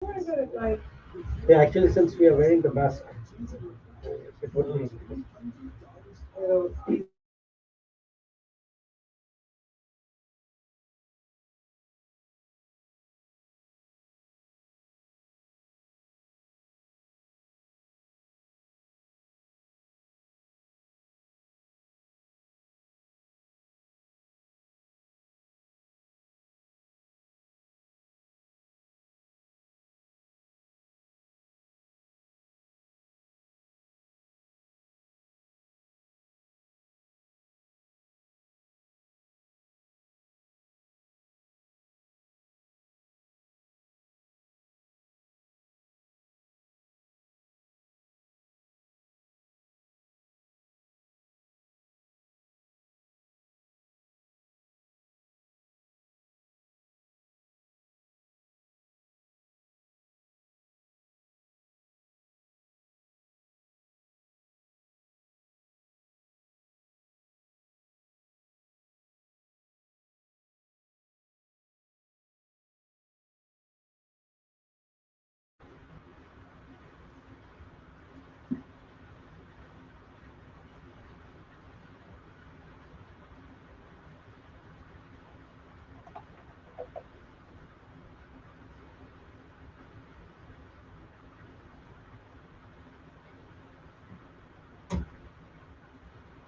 Yeah, actually, since we are wearing the mask, it would be.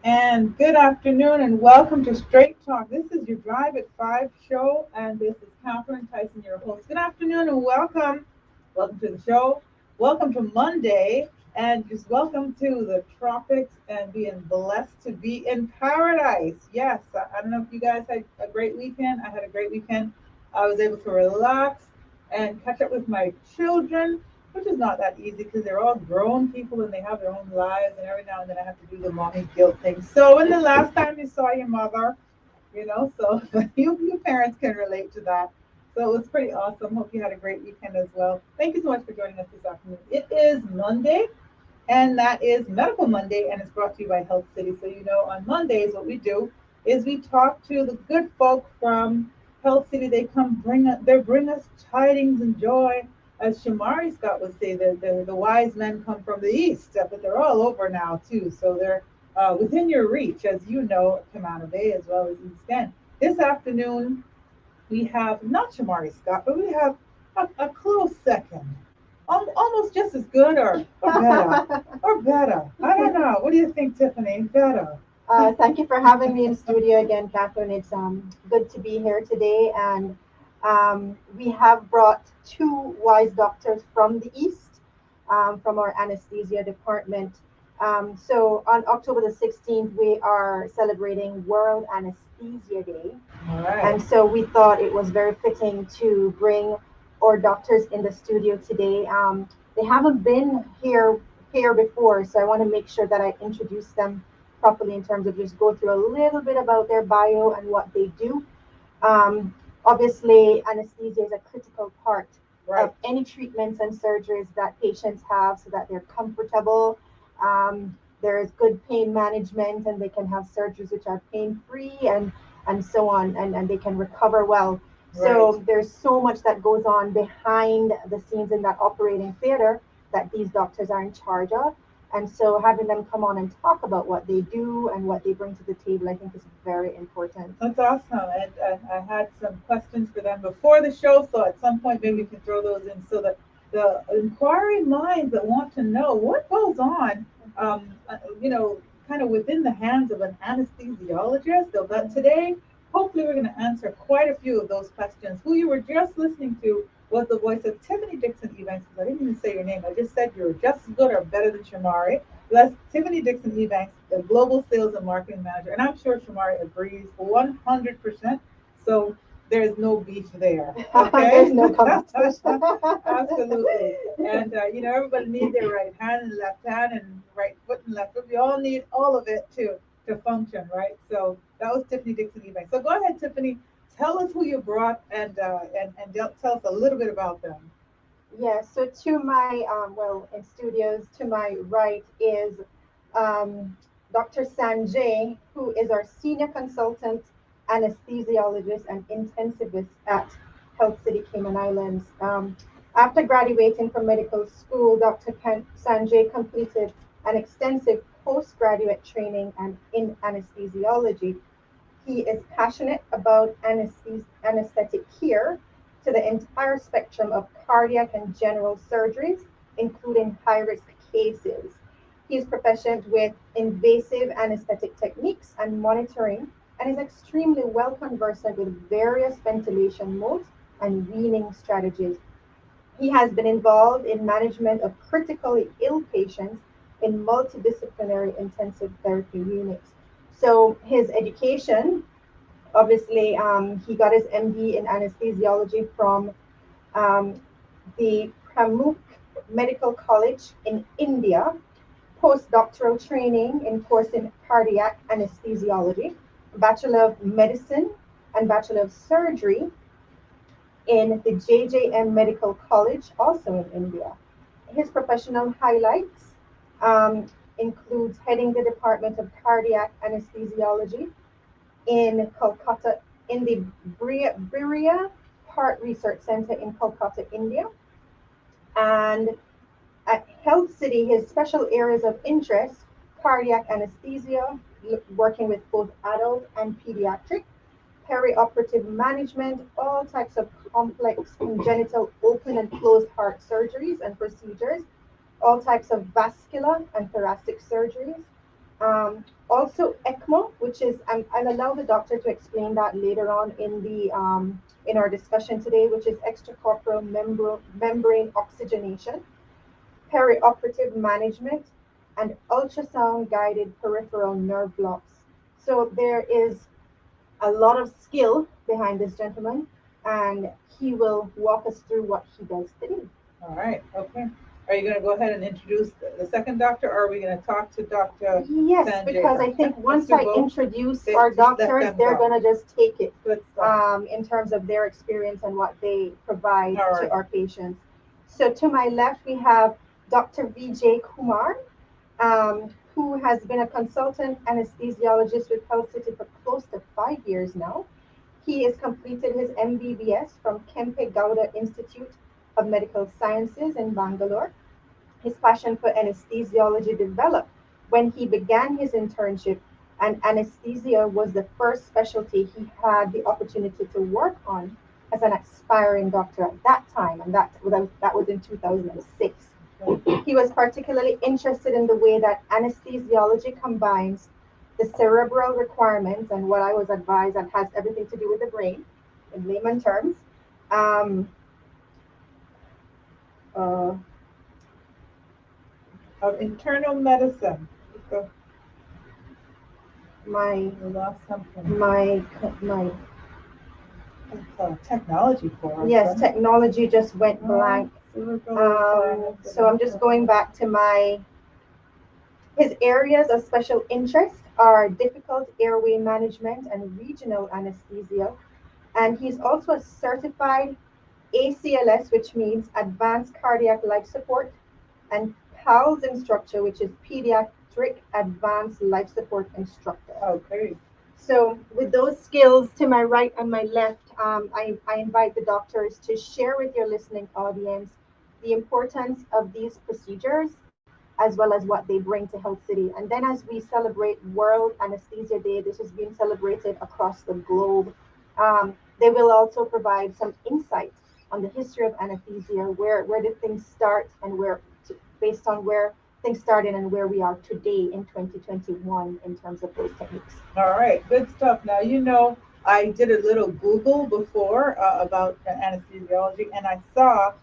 And good afternoon and welcome to Straight Talk. This is your Drive at 5 show, and this is Catherine Tyson, your host. Good afternoon and welcome. Welcome to the show. Welcome to Monday, and just welcome to the tropics and being blessed to be in paradise. Yes, I don't know if you guys had a great weekend. I had a great weekend. I was able to relax and catch up with my children, which is not that easy because they're all grown people and they have their own lives. And every now and then I have to do the mommy guilt thing. So, when the last time you saw your mother, so you parents can relate to that. So it was pretty awesome. Hope you had a great weekend as well. Thank you so much for joining us this afternoon. It is Monday, and that is Medical Monday, and it's brought to you by Health City. So on Mondays, what we do is we talk to the good folk from Health City. They bring us tidings and joy. As Shamari Scott would say, the wise men come from the east, but they're all over now too. So they're within your reach, as you know, Camano Bay as well as East End. This afternoon, we have not Shamari Scott, but we have a close second. Almost just as good or better. Or better. I don't know. What do you think, Tiffany? Better. Thank you for having me in studio again, Catherine. It's good to be here today. And we have brought two wise doctors from the East, from our anesthesia department. So on October the 16th, we are celebrating World Anesthesia Day. All right. And so we thought it was very fitting to bring our doctors in the studio today. They haven't been here before, so I want to make sure that I introduce them properly in terms of just go through a little bit about their bio and what they do. Obviously, anesthesia is a critical part Right. of any treatments and surgeries that patients have so that they're comfortable. There is good pain management, and they can have surgeries which are pain free and so on, and they can recover well. So Right. there's so much that goes on behind the scenes in that operating theater that these doctors are in charge of. And so having them come on and talk about what they do and what they bring to the table, I think is very important. That's awesome. And I had some questions for them before the show, so at some point maybe we can throw those in so that the inquiry minds that want to know what goes on, kind of within the hands of an anesthesiologist. But today, hopefully, we're going to answer quite a few of those questions. Who you were just listening to was the voice of Tiffany Dixon Ebanks. I didn't even say your name. I just said you were just as good or better than Shamari. That's Tiffany Dixon Ebanks, the Global Sales and Marketing Manager. And I'm sure Shamari agrees 100%. So there's no beef there. Okay? There's no competition. Absolutely. And, everybody needs their right hand and left hand and right foot and left foot. We all need all of it to function, right? So that was Tiffany Dixon Ebanks. So go ahead, Tiffany. Tell us who you brought and tell us a little bit about them. Yeah, so to my, in studios, to my right is Dr. Sanjay, who is our senior consultant anesthesiologist and intensivist at Health City Cayman Islands. After graduating from medical school, Dr. Sanjay completed an extensive postgraduate training in anesthesiology. He is passionate about anesthetic care to the entire spectrum of cardiac and general surgeries, including high risk cases. He is proficient with invasive anesthetic techniques and monitoring and is extremely well conversant with various ventilation modes and weaning strategies. He has been involved in management of critically ill patients in multidisciplinary intensive therapy units. So his education, obviously, he got his MD in anesthesiology from um, the Pramukh Medical College in India, postdoctoral training in course in cardiac anesthesiology, Bachelor of Medicine and Bachelor of Surgery in the JJM Medical College, also in India. His professional highlights includes heading the Department of Cardiac Anesthesiology in Kolkata, in the Biria Heart Research Center in Kolkata, India. And at Health City, his special areas of interest, cardiac anesthesia, working with both adult and pediatric, perioperative management, all types of complex congenital open and closed heart surgeries and procedures, all types of vascular and thoracic surgeries. Also ECMO, which is, I'll allow the doctor to explain that later on in our discussion today, which is extracorporeal membrane oxygenation, perioperative management, and ultrasound guided peripheral nerve blocks. So there is a lot of skill behind this gentleman, and he will walk us through what he does today. All right, okay. Are you going to go ahead and introduce the second doctor, or are we going to talk to Dr. Yes, Sanjay because I first? think Yeah, once let's I do both. introduce They- our just let doctors, them they're go. going to just take it Good stuff. in terms of their experience and what they provide All to right. our patients. So to my left, we have Dr. Vijay Kumar, who has been a consultant anesthesiologist with Health City for close to 5 years now. He has completed his MBBS from Kempe Gowda Institute of Medical Sciences in Bangalore. His passion for anesthesiology developed when he began his internship, and anesthesia was the first specialty he had the opportunity to work on as an aspiring doctor at that time, and that was in 2006. He was particularly interested in the way that anesthesiology combines the cerebral requirements and what I was advised that has everything to do with the brain, in layman terms, um, uh, Of internal medicine. So my we lost something. my Technology for us. yes, right? technology just went blank. So I'm just going back to his areas of special interest are difficult airway management and regional anesthesia. And he's also a certified ACLS, which means Advanced Cardiac Life Support, and PALS instructor, which is Pediatric Advanced Life Support Instructor. Okay. So with those skills to my right and my left, I invite the doctors to share with your listening audience the importance of these procedures as well as what they bring to Health City. And then as we celebrate World Anesthesia Day, this is being celebrated across the globe. They will also provide some insight on the history of anesthesia, where did things start and based on where things started and where we are today in 2021 in terms of those techniques. All right, good stuff. Now, I did a little Google before about anesthesiology, and I saw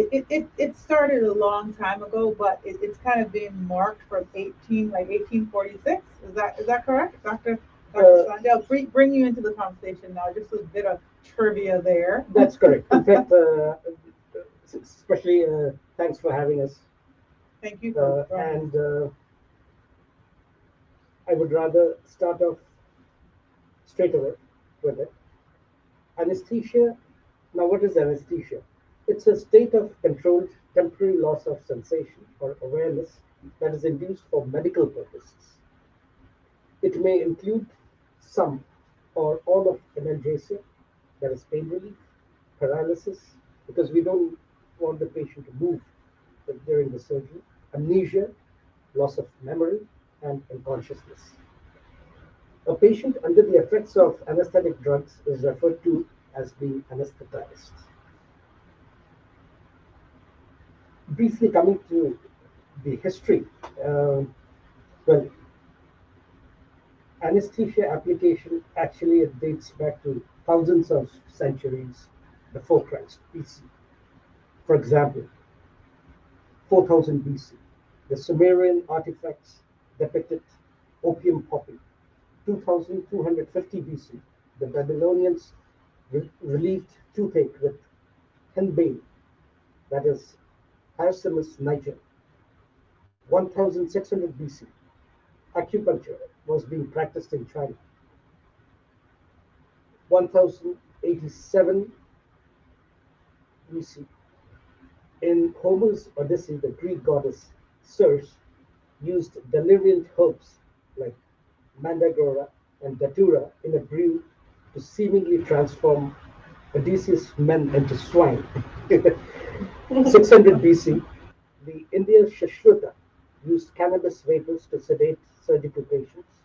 it started a long time ago, but it's kind of being marked for 1846. Is that correct, Dr. Sanjay? I'll bring you into the conversation now. Just a bit of trivia there. That's correct. In fact, especially thanks for having us. Thank you for And I would rather start off straight away with it. Anesthesia. Now, what is anesthesia? It's a state of controlled temporary loss of sensation or awareness that is induced for medical purposes. It may include some or all of analgesia, that is pain relief, paralysis, because we don't want the patient to move during the surgery, amnesia, loss of memory, and unconsciousness. A patient under the effects of anesthetic drugs is referred to as being anesthetized. Briefly coming to the history, uh, well, anesthesia application actually it dates back to thousands of centuries before Christ, BC. For example, 4000 BC, the Sumerian artifacts depicted opium poppy. 2250 BC, the Babylonians relieved toothache with henbane, that is, Hyoscyamus niger. 1600 BC, acupuncture was being practiced in China. 1087 BC, in Homer's Odyssey, the Greek goddess Circe used deliriant herbs like mandragora and datura in a brew to seemingly transform Odysseus' men into swine. 600 BC, the Indian Shashruta used cannabis vapors to sedate surgical patients,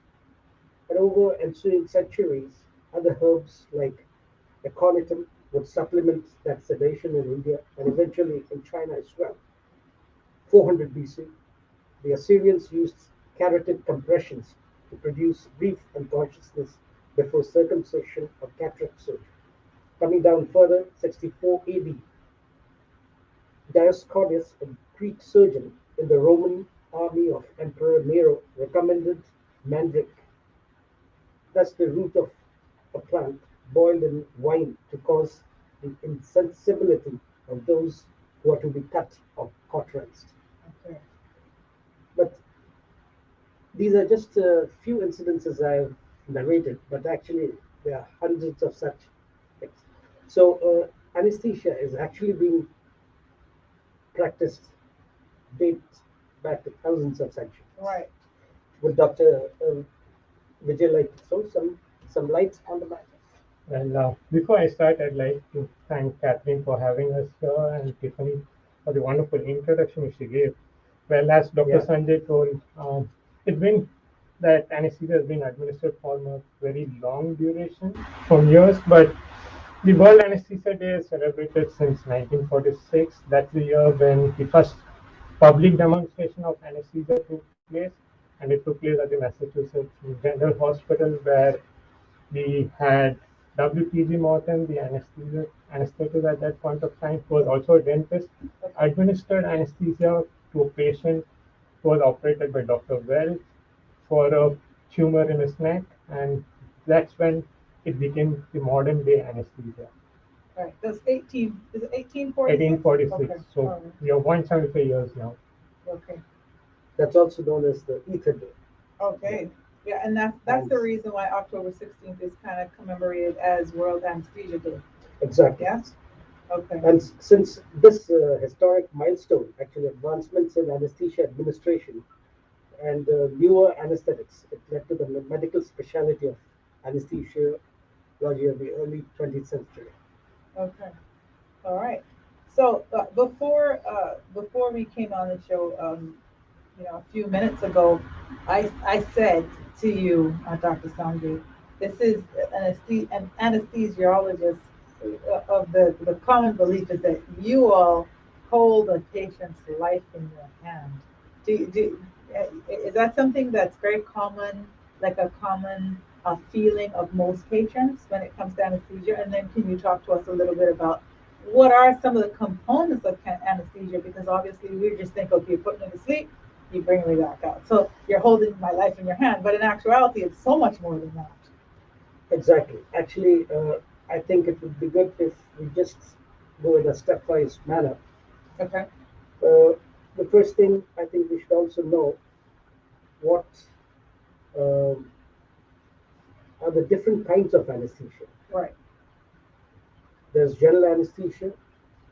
and over ensuing centuries, other herbs like aconitum would supplement that sedation in India and eventually in China as well. 400 BC, the Assyrians used carotid compressions to produce brief unconsciousness before circumcision or cataract surgery. Coming down further, 64 AD, Dioscorides, a Greek surgeon in the Roman army of Emperor Nero, recommended mandrake, that's the root of a plant, boiled in wine to cause the insensibility of those who are to be cut or cauterized. Okay. But these are just a few incidences I've narrated, but actually there are hundreds of such things. So anesthesia is actually being practiced dates back to thousands of centuries. Right. Would Dr. Vijay like to throw some light on the matter? Well, before I start, I'd like to thank Catherine for having us here and Tiffany for the wonderful introduction she gave. Well, as Dr. Yeah. Sanjay told, it's been that anesthesia has been administered for a very long duration, from years, but the World Anesthesia Day is celebrated since 1946. That's the year when the first public demonstration of anesthesia took place, and it took place at the Massachusetts General Hospital, where we had WPG Morton, the anesthetist at that point of time, who was also a dentist, administered anesthesia to a patient who was operated by Dr. Wells for a tumor in his neck, and that's when it became the modern day anesthesia. Right. That's 18. Is it 1846? 1846. Okay. So All right. we are 175 years now. Okay. That's also known as the Ether Day. Okay. Yeah, and that's the And reason why October 16th is kind of commemorated as World Anesthesia Day. exactly. Yes? Okay. And since this historic milestone, actually advancements in anesthesia administration and newer anesthetics, it led to the medical specialty of anesthesiology of the early 20th century. Okay. All right. So before we came on the show, a few minutes ago, I said to you, Dr. Sanjay, this is an anesthesiologist. Of the common belief is that you all hold a patient's life in your hand. Is that something that's very common, like a common feeling of most patients when it comes to anesthesia? And then can you talk to us a little bit about what are some of the components of anesthesia? Because obviously we just think, okay, you're putting them to sleep, you bring me back out. So you're holding my life in your hand, but in actuality, it's so much more than that. Exactly. Actually, I think it would be good if we just go in a stepwise manner. Okay. The first thing I think we should also know what um, are the different kinds of anesthesia. Right. There's general anesthesia,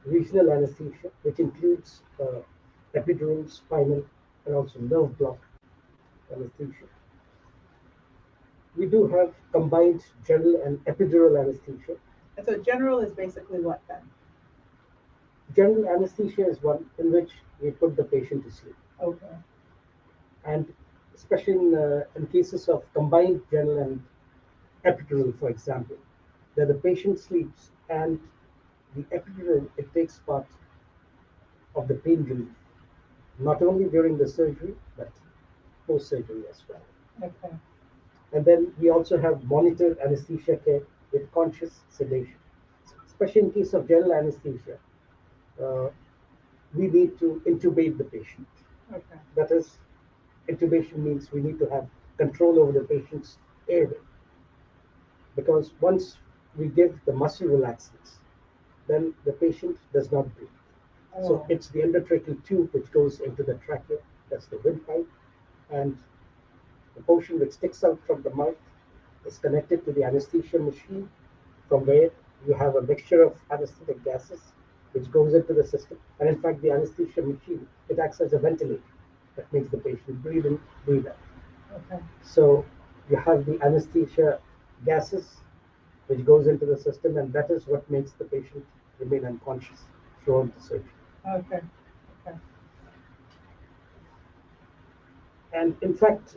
regional anesthesia, which includes epidural, spinal, and also nerve block anesthesia. We do have combined general and epidural anesthesia. And so general is basically what then? General anesthesia is one in which we put the patient to sleep. Okay. And especially in cases of combined general and epidural, for example, where the patient sleeps and the epidural, it takes part of the pain relief, not only during the surgery, but post-surgery as well. Okay. And then we also have monitored anesthesia care with conscious sedation. Especially in case of general anesthesia, uh, we need to intubate the patient. Okay. That is, intubation means we need to have control over the patient's airway. Because once we give the muscle relaxants, then the patient does not breathe. So Oh. it's the endotracheal tube which goes into the trachea, that's the windpipe, and the portion which sticks out from the mouth is connected to the anesthesia machine, from where you have a mixture of anesthetic gases which goes into the system. And in fact, the anesthesia machine, it acts as a ventilator that makes the patient breathe in, breathe out. Okay. So you have the anesthesia gases which goes into the system, and that is what makes the patient remain unconscious throughout the surgery. Okay. Okay. And in fact,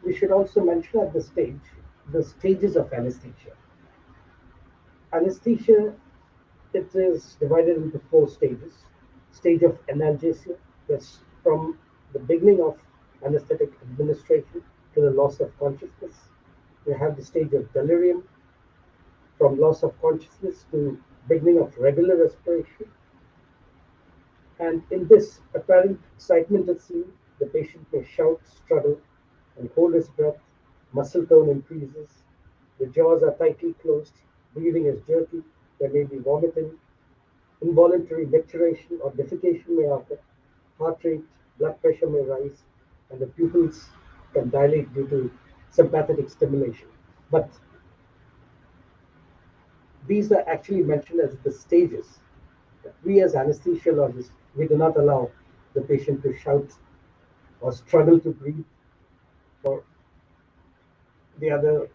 we should also mention at this stage the stages of anesthesia. Anesthesia, it is divided into four stages. Stage of analgesia, that's from the beginning of anesthetic administration to the loss of consciousness. We have the stage of delirium, from loss of consciousness to beginning of regular respiration. And in this apparent excitement at scene, the patient may shout, struggle, and hold his breath. Muscle tone increases. The jaws are tightly closed. Breathing is jerky. There may be vomiting. Involuntary micturition or defecation may occur. Heart rate, blood pressure may rise, and the pupils can dilate due to sympathetic stimulation. But these are actually mentioned as the stages. We as anesthesiologists, we do not allow the patient to shout or struggle to breathe or the other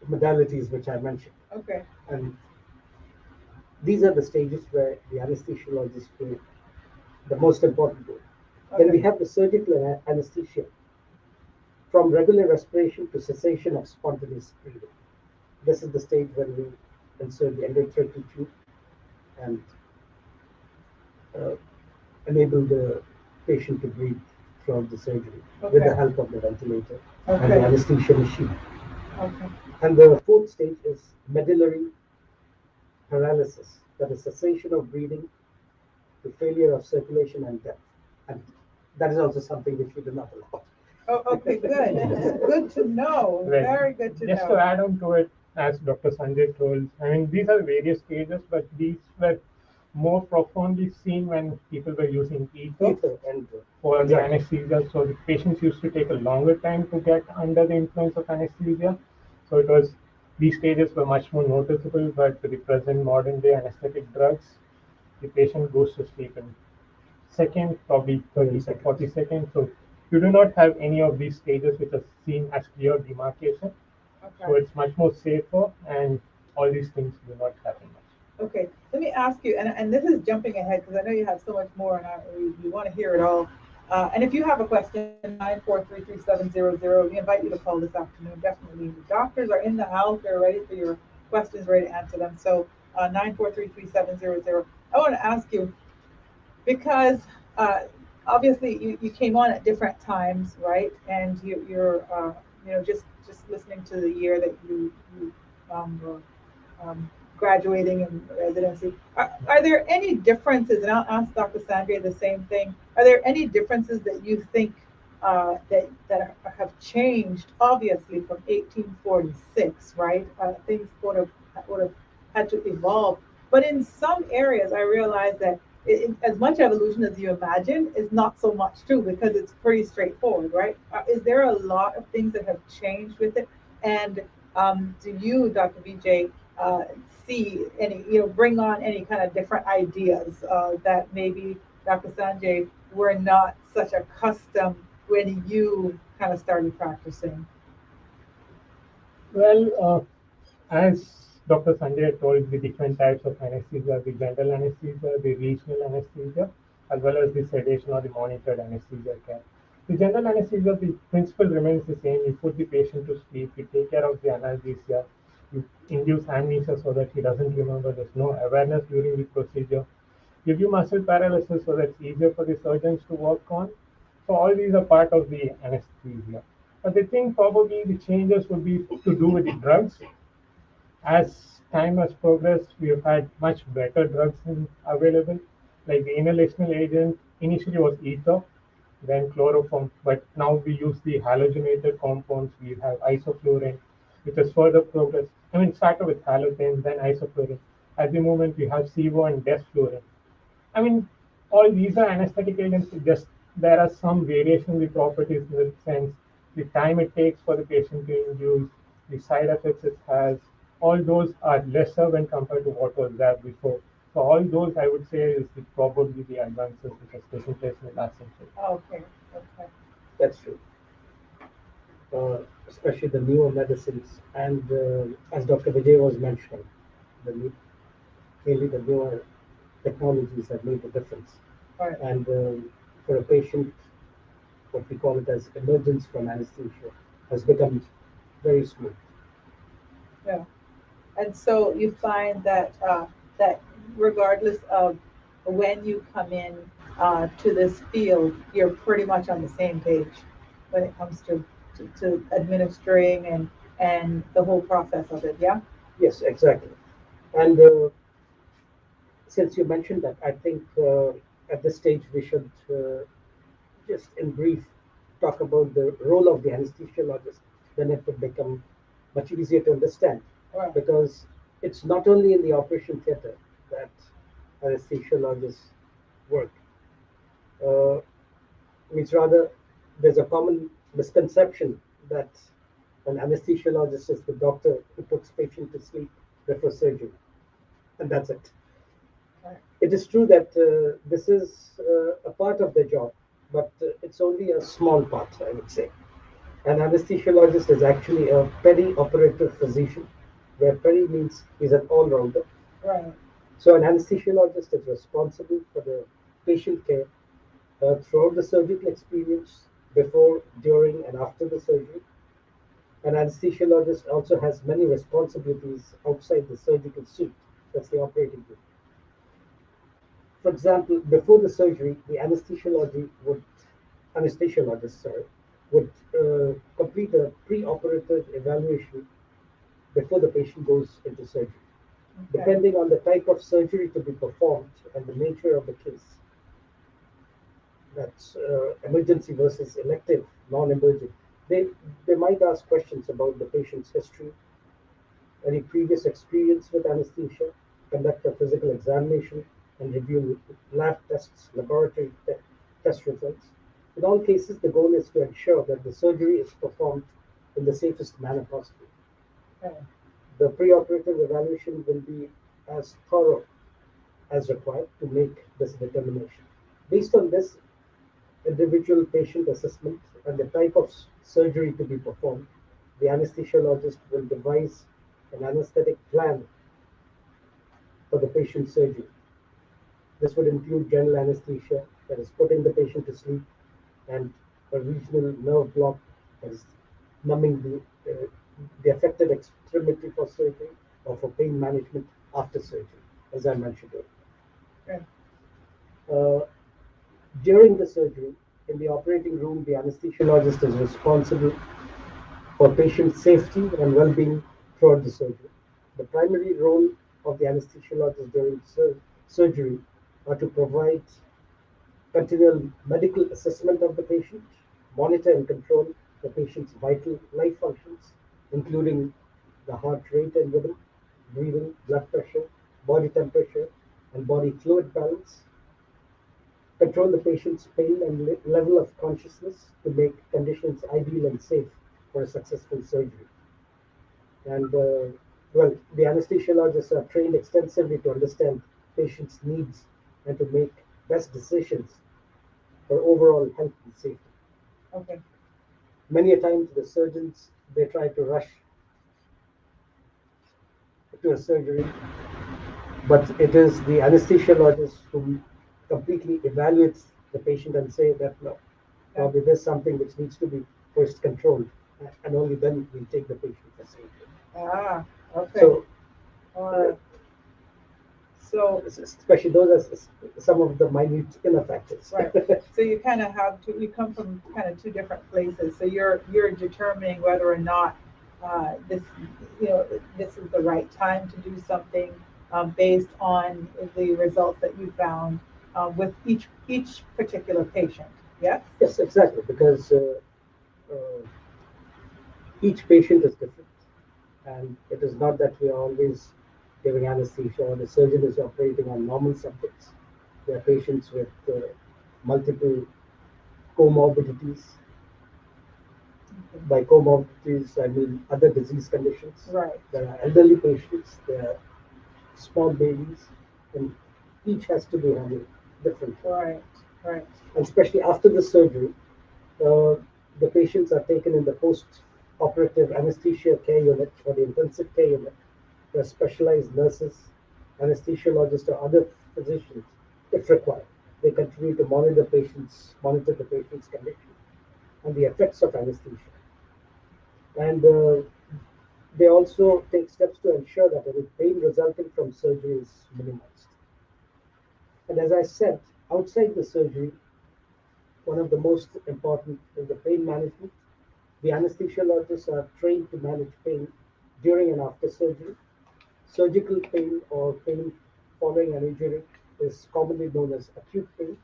modalities which I mentioned. Okay. And these are the stages where the anesthesiologist play the most important role. Then we Okay. have the surgical anesthesia, from regular respiration to cessation of spontaneous breathing. This is the stage when we insert the endotracheal tube and uh, enable the patient to breathe throughout the surgery with the Okay. help of the ventilator and the Okay. anesthesia machine. Okay. And the fourth stage is medullary paralysis, that is cessation of breathing to failure of circulation and death. And that is also something which we do not allow. Oh, okay, good. Good to know. Right. Very good to Just know. to add on to it, as Dr. Sanjay told, I mean, these are various stages, but these were more profoundly seen when people were using ether Ether and for the exactly. anesthesia. So the patients used to take a longer time to get under the influence of anesthesia. So it was, these stages were much more noticeable, but with the present modern day anesthetic drugs, the patient goes to sleep in seconds, probably 30 to 40 seconds. So you do not have any of these stages which are seen as clear demarcation. So Okay. it's much more safer, and all these things do not happen much. Okay. Let me ask you, and this is jumping ahead because I know you have so much more, and we want to hear it all. And if you have a question, 9433700, we invite you to call this afternoon. Definitely, the doctors are in the house; they're ready for your questions, ready to answer them. So, 9433700. I want to ask you, because obviously you came on at different times, right? And you're just listening to the year that you were graduating in residency. Are there any differences? And I'll ask Dr. Sandria the same thing. Are there any differences that you think that have changed? Obviously, from 1846, right? Things would have had to evolve. But in some areas, I realize that as much evolution as you imagine is not so much true because it's pretty straightforward, right? Is there a lot of things that have changed with it? And do you, Dr. Vijay, uh, see any, bring on any kind of different ideas that maybe Dr. Sanjay were not such accustomed when you kind of started practicing? Well, as Dr. Sanjay told the different types of anesthesia, the general anesthesia, the regional anesthesia, as well as the sedation or the monitored anesthesia care. The general anesthesia, the principle remains the same. You put the patient to sleep, you take care of the analgesia, you induce amnesia so that he doesn't remember, there's no awareness during the procedure, give you muscle paralysis so that it's easier for the surgeons to work on. So all these are part of the anesthesia. But the thing probably the changes would be to do with the drugs. As time has progressed, we have had much better drugs available. Like the inhalational agent initially was ether, then chloroform, but now we use the halogenated compounds. We have isoflurane, which has further progressed. I mean, it started with halothane, then isoflurane. At the moment, we have SIBO and desflurane. I mean, all these are anesthetic agents. Just there are some variation in the properties in the sense the time it takes for the patient to induce, the side effects it has. All those are lesser when compared to what was there before. So all those I would say is probably the advances which has taken place in the last century. Okay, okay. That's true. Especially the newer medicines, and as Dr. Vijay was mentioning, the new, mainly the newer technologies have made a difference. Right. And for a patient, what we call it as emergence from anesthesia has become very smooth. Yeah. And so you find that that regardless of when you come in to this field, you're pretty much on the same page when it comes to administering and the whole process of it. Yeah. Yes, exactly. And since you mentioned that, I think at this stage we should just in brief talk about the role of the anesthesiologist. Then it would become much easier to understand Right. because it's not only in the operation theater that anesthesiologists work. Uh, it's rather there's a common misconception that an anesthesiologist is the doctor who puts patient to sleep before surgery, and that's it. Right. It is true that this is a part of their job, but it's only a small part, I would say. An anesthesiologist is actually a peri-operative physician, where peri means he's an all-rounder. Right. So an anesthesiologist is responsible for the patient care throughout the surgical experience, before, during, and after the surgery. An anesthesiologist also has many responsibilities outside the surgical suite. That's the operating room. For example, before the surgery, the anesthesiologist, would complete a pre-operative evaluation before the patient goes into surgery. Okay. Depending on the type of surgery to be performed and the nature of the case, that's emergency versus elective, non-emergent. They might ask questions about the patient's history, any previous experience with anesthesia, conduct a physical examination, and review lab tests, laboratory test results. In all cases, the goal is to ensure that the surgery is performed in the safest manner possible. Okay. The preoperative evaluation will be as thorough as required to make this determination. Based on this individual patient assessment and the type of surgery to be performed, the anesthesiologist will devise an anesthetic plan for the patient's surgery. This would include general anesthesia, that is putting the patient to sleep, and a regional nerve block, that is numbing the affected extremity for surgery or for pain management after surgery, as I mentioned earlier. Okay. During the surgery, in the operating room, the anesthesiologist is responsible for patient safety and well-being throughout the surgery. The primary role of the anesthesiologist during surgery are to provide continual medical assessment of the patient, monitor and control the patient's vital life functions, including the heart rate and rhythm, breathing, blood pressure, body temperature, and body fluid balance, control the patient's pain and level of consciousness to make conditions ideal and safe for a successful surgery. And well, the anesthesiologists are trained extensively to understand patients' needs and to make best decisions for overall health and safety. Okay. Many a times the surgeons they try to rush to a surgery, but it is the anesthesiologist who completely evaluates the patient and say that no, probably there's something which needs to be first controlled, and only then we take the patient for surgery. Ah, okay. So, Or so especially those are some of the minute inner factors. right. So you kind of have to. You come from kind of two different places. So you're determining whether or not this this is the right time to do something based on the results that you found with each particular patient. Yes. Yes, exactly, because uh, each patient is different, and it is not that we are always giving anesthesia or the surgeon is operating on normal subjects. There are patients with multiple comorbidities. By comorbidities, I mean other disease conditions. Right. There are elderly patients, there are small babies, and each has to be handled differently. Right. Right. And especially after the surgery, uh, the patients are taken in the post-operative anesthesia care unit or the intensive care unit, where specialized nurses, anesthesiologists, or other physicians, if required, they continue to monitor the patient's condition and the effects of anesthesia. And they also take steps to ensure that any pain resulting from surgery is minimized. And as I said, outside the surgery, one of the most important is the pain management. The anesthesiologists are trained to manage pain during and after surgery. Surgical pain or pain following an injury is commonly known as acute pain.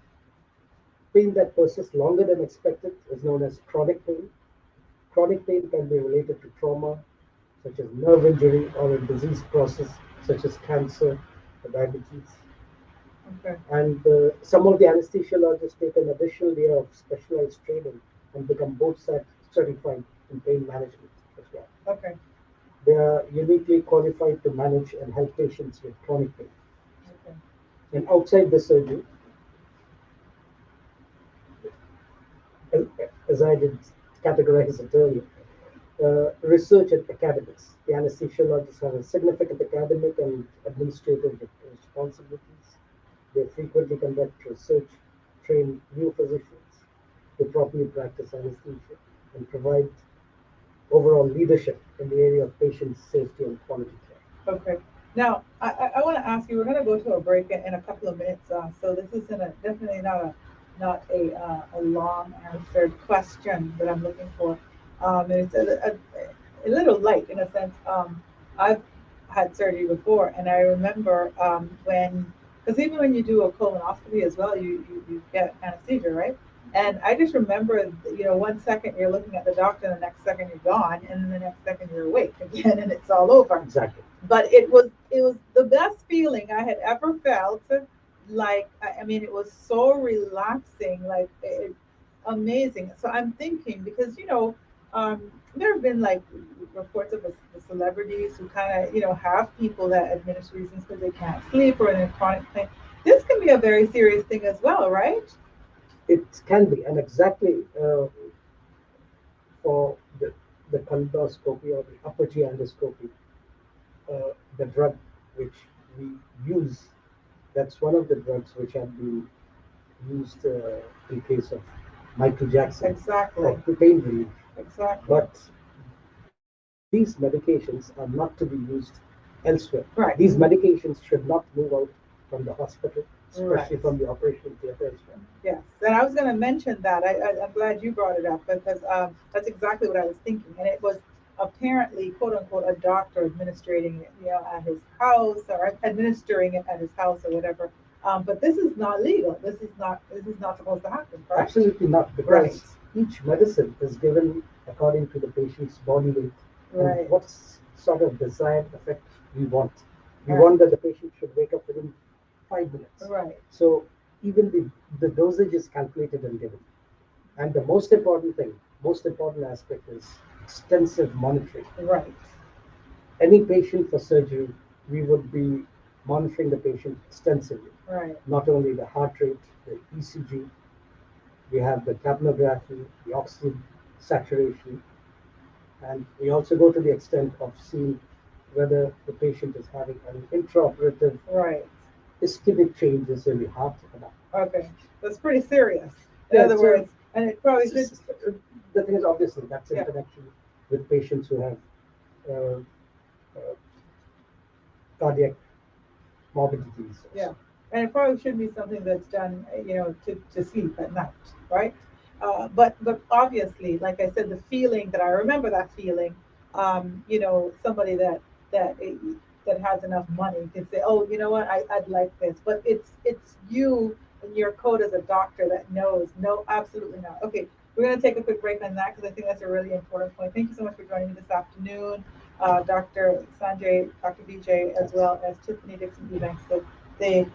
Pain that persists longer than expected is known as chronic pain. Chronic pain can be related to trauma, such as nerve injury, or a disease process, such as cancer or diabetes. Okay. And some of the anesthesiologists take an additional year of specialized training and become both certified in pain management as well. Okay. They are uniquely qualified to manage and help patients with chronic pain. Okay. And outside the surgery, as I did categorize it earlier, research and academics. The anesthesiologists have a significant academic and administrative responsibilities. They frequently conduct research, train new physicians, they properly practice anesthesia, and provide overall leadership in the area of patient safety and quality care. Okay. Now, I want to ask you. We're going to go to a break in a couple of minutes. So this isn't definitely not a long answered question that I'm looking for. And it's a little light in a sense. I've had surgery before, and I remember when, because even when you do a colonoscopy as well, you get anesthesia, right? And I just remember, 1 second you're looking at the doctor, and the next second you're gone, and then the next second you're awake again, and it's all over. Exactly. But it was the best feeling I had ever felt. Like I mean, it was so relaxing, like amazing. So I'm thinking because there have been like reports of the celebrities who kind of have people that administer reasons because they can't sleep or in a chronic pain. This can be a very serious thing as well, right? It can be, and exactly for the colposcopy or the upper GI endoscopy, the drug which we use, that's one of the drugs which have been used in case of Michael Jackson Exactly. for pain relief. Exactly. But these medications are not to be used elsewhere. Right. These medications should not move out from the hospital, especially Right. from the operation theater as well. Yes, and I was going to mention that. I'm glad you brought it up because that's exactly what I was thinking. And it was apparently, quote unquote, a doctor administering it, at his house or administering it at his house or whatever. But this is not legal. This is not supposed to happen, correct? Absolutely not, because Right. each medicine is given according to the patient's body weight Right. and what sort of desired effect we want. We Right. want that the patient should wake up within 5 minutes. Right. So even the dosage is calculated and given. And the most important thing, most important aspect is extensive monitoring. Right. Any patient for surgery, we would be monitoring the patient extensively. Right. Not only the heart rate, the ECG, we have the capnography, the oxygen saturation, and we also go to the extent of seeing whether the patient is having an intraoperative Right. ischemic changes in the heart or not. Okay. That's pretty serious. In Yeah, other so words, and it probably should. the thing is, obviously, that's in Yeah. connection with patients who have uh, uh, cardiac morbidities. Yeah, and it probably shouldn't be something that's done, to sleep at night, right? But obviously, like I said, the feeling that I remember that feeling, somebody that that has enough money can say, oh, you know what, I'd like this, but it's you and your code as a doctor that knows, no, absolutely not. Okay, we're going to take a quick break on that because I think that's a really important point. Thank you so much for joining me this afternoon, Dr. Sanjay, Dr. Vijay, as well as Tiffany Dixon Eubanks, the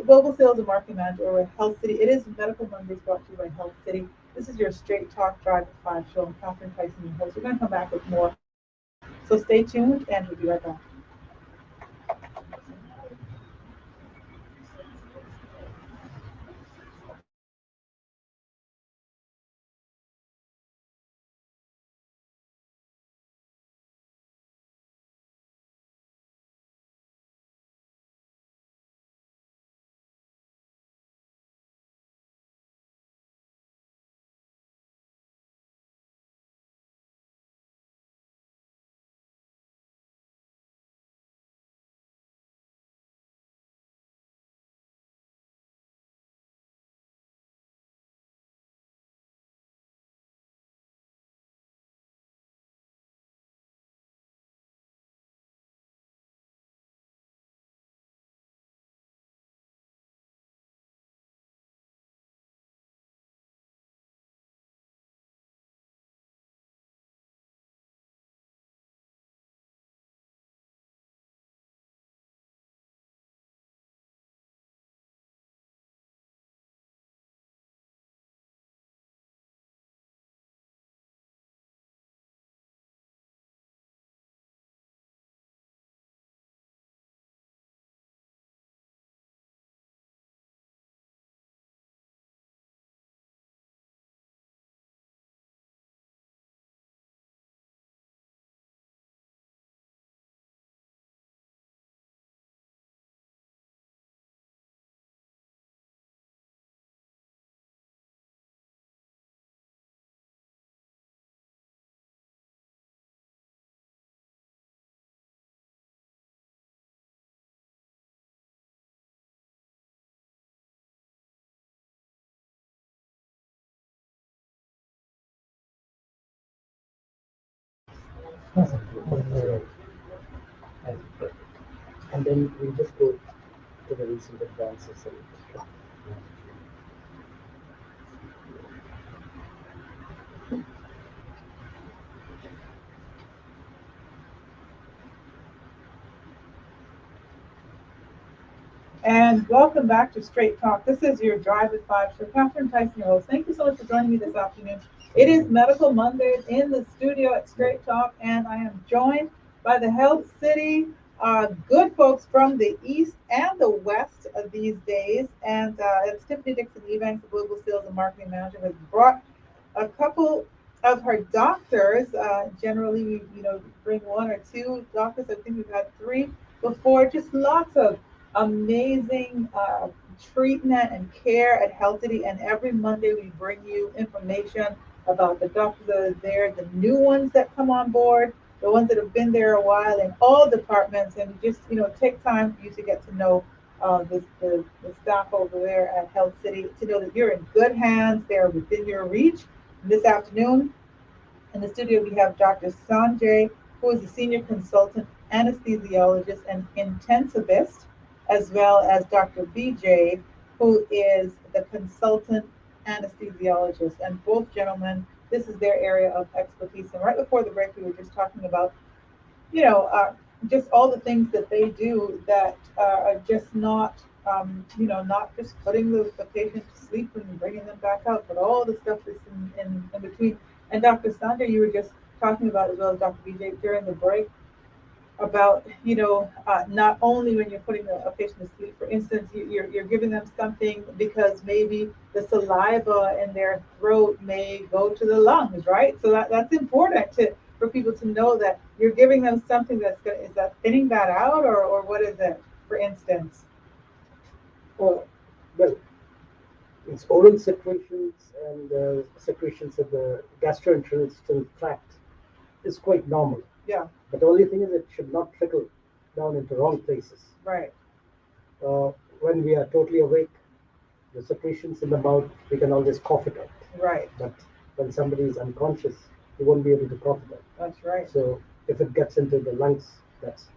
global sales and marketing manager over at Health City. It is Medical Mondays brought to you by Health City. This is your Straight Talk Drive at 5 show. I'm Catherine Tyson, your host. We're going to come back with more. So stay tuned and we'll be right back. And then we just go to the recent advances and And welcome back to Straight Talk. This is your Drive at 5 show. Catherine Tyson, your host. Thank you so much for joining me this afternoon. It is Medical Mondays in the studio at Straight Talk, and I am joined by the Health City good folks from the East and the West of these days. And it's Tiffany Dixon Eubanks, the Global Sales and Marketing Manager, has brought a couple of her doctors. Generally, we bring one or two doctors. I think we've had three before. Just lots of amazing treatment and care at Health City. And every Monday we bring you information about the doctors that are there, the new ones that come on board, the ones that have been there a while in all departments, and just take time for you to get to know the staff over there at Health City, to know that you're in good hands. They're within your reach. And this afternoon in the studio we have Dr. Sanjay, who is a senior consultant anesthesiologist and intensivist, as well as Dr. Vijay, who is the consultant anesthesiologist. And both gentlemen, this is their area of expertise. And right before the break, we were just talking about, you know, uh, just all the things that they do that are just not, not just putting the patient to sleep and bringing them back out, but all the stuff that's in between. And Dr. Sandra, you were just talking about, as well as Dr. Vijay during the break, about not only when you're putting a patient to sleep, for instance, you're giving them something because maybe the saliva in their throat may go to the lungs, right? So that's important for people to know that you're giving them something is that thinning that out, or what is it, for instance? Well, it's oral secretions and secretions of the gastrointestinal tract is quite normal. Yeah, But the only thing is it should not trickle down into wrong places. right, When we are totally awake, the secretions in the mouth, we can always cough it out. right. But when somebody is unconscious, you won't be able to cough it out. That's right. So if it gets into the lungs, that's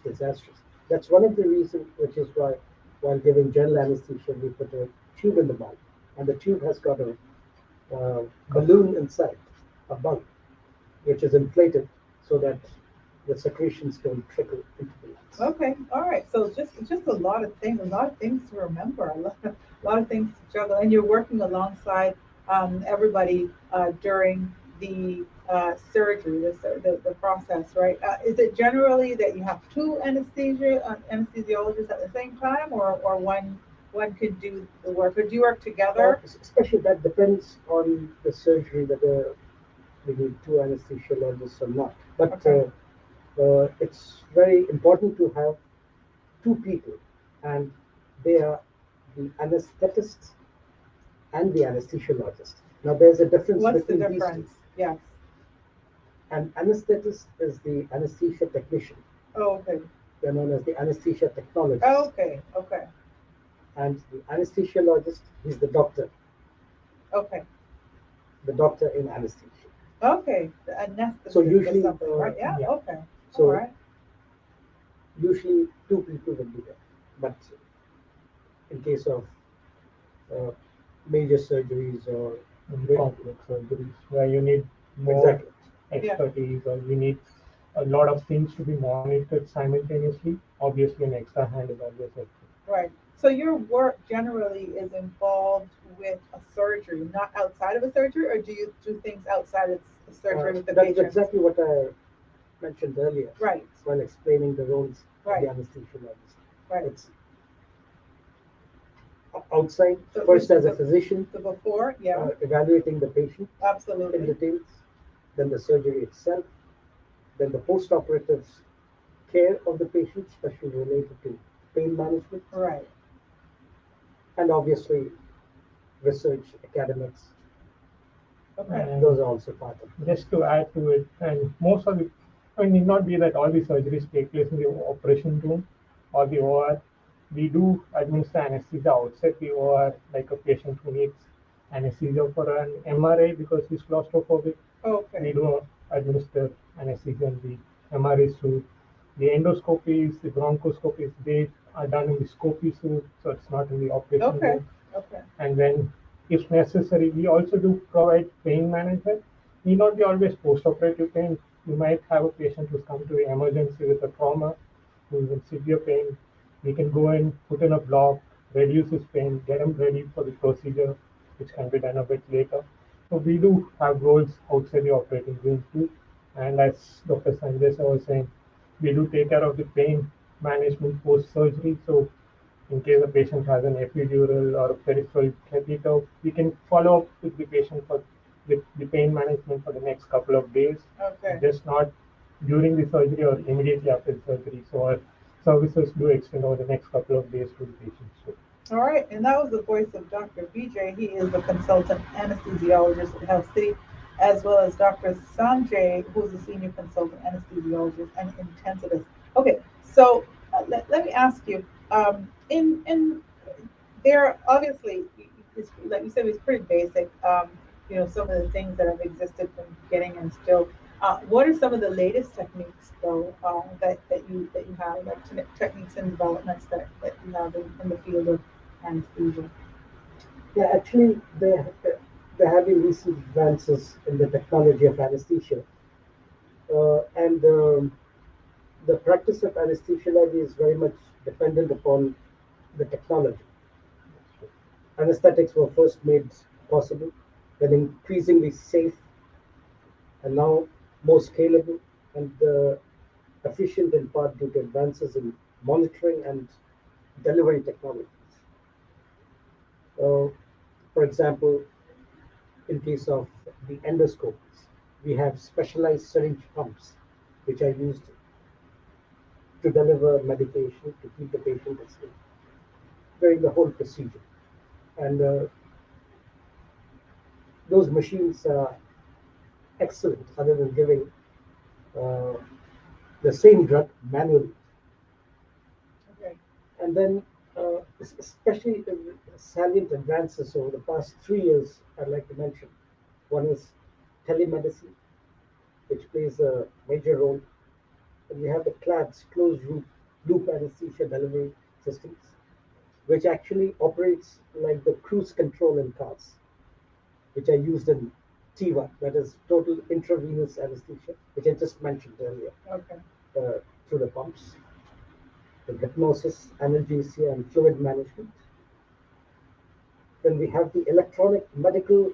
disastrous. That's one of the reasons, which is why while giving general anesthesia, we put a tube in the mouth, and the tube has got a balloon inside, a bulb, which is inflated so that the secretions don't trickle into the lungs. Okay, all right. So just a lot of things to remember, a lot of things to juggle, and you're working alongside everybody during the surgery, the process, right? Is it generally that you have two anesthesiologists at the same time, or one could do the work, or do you work together? Especially that depends on the surgery, whether we need two anesthesiologists or not. But Okay. it's very important to have two people, and they are the anesthetist and the anesthesiologist. Now, there's a difference What's the between these two. difference? Yes. An anesthetist is the anesthesia technician. Oh, okay. They're known as the anesthesia technologist. Oh, okay. Okay. And the anesthesiologist is the doctor Okay. in anesthesia. Okay. The anesthetist So or usually, something, right? Yeah. yeah. Okay. So All right. usually two people will be there. But in case of uh, major surgeries or Complex surgeries where you need more exactly, expertise or you need a lot of things to be monitored simultaneously. Obviously, an extra hand is always helpful. Right. So your work generally is involved with a surgery, not outside of a surgery, or do you do things outside of the surgery with the that's patient? exactly what I mentioned earlier Right. while explaining the roles Right. of the anesthesiologist. Right. It's outside, So first as a the- physician, The before, yeah, evaluating the patient in absolutely. details, then the surgery itself, then the post-operative care of the patient, especially related to pain management, Right. and obviously research, academics, Okay. And those are also part of it. just to add to it, and most of the, I mean, need not be that all the surgeries take place in the operation room or the OR. We do administer anesthesia outside the OR, like a patient who needs anesthesia for an MRI because he's claustrophobic. We Okay. do administer anesthesia in the MRI suite. The endoscopies, the bronchoscopies, they are done in the scopy suite, so it's not in the operation Okay. room. Okay. And then, if necessary, we also do provide pain management. Need not be always post-operative pain. You might have a patient who's come to the emergency with a trauma, who's in severe pain. We can go in, put in a block, reduce his pain, get him ready for the procedure, which can be done a bit later. So we do have roles outside the operating room too. And as Dr. Sanjay sir was saying, we do take care of the pain management post-surgery. So in case a patient has an epidural or a peripheral catheter, we can follow up with the patient for with the pain management for the next couple of days, Okay. just not during the surgery or immediately after the surgery. So our services do extend over the next couple of days to the patient. So All right. And that was the voice of Dr. Vijay. He is the consultant anesthesiologist at Health City, as well as Dr. Sanjay, who's the senior consultant anesthesiologist and intensivist. Okay. So let me ask you, in there obviously, like you said, it's pretty basic. Some of the things that have existed from the beginning and still. What are some of the latest techniques, though, that you have, like techniques and developments that you have in the field of anesthesia? Yeah, actually, there have been recent advances in the technology of anesthesia, and the practice of anesthesiology is very much dependent upon the technology. Anesthetics were first made possible, then increasingly safe, and now more scalable and efficient in part due to advances in monitoring and delivery technologies. Uh, for example, in case of the endoscopies, We have specialized syringe pumps, which are used to deliver medication to keep the patient asleep during the whole procedure. And those machines are excellent, other than giving uh, the same drug manually. Okay. And then, especially the salient advances over the past 3 years, I'd like to mention. One is telemedicine, which plays a major role. And we have the CLADS, closed loop anesthesia delivery systems, which actually operates like the cruise control in cars, which are used in TIVA, that is total intravenous anesthesia, which I just mentioned earlier, Okay. through the pumps, the hypnosis, analgesia, and fluid management. Then we have the electronic medical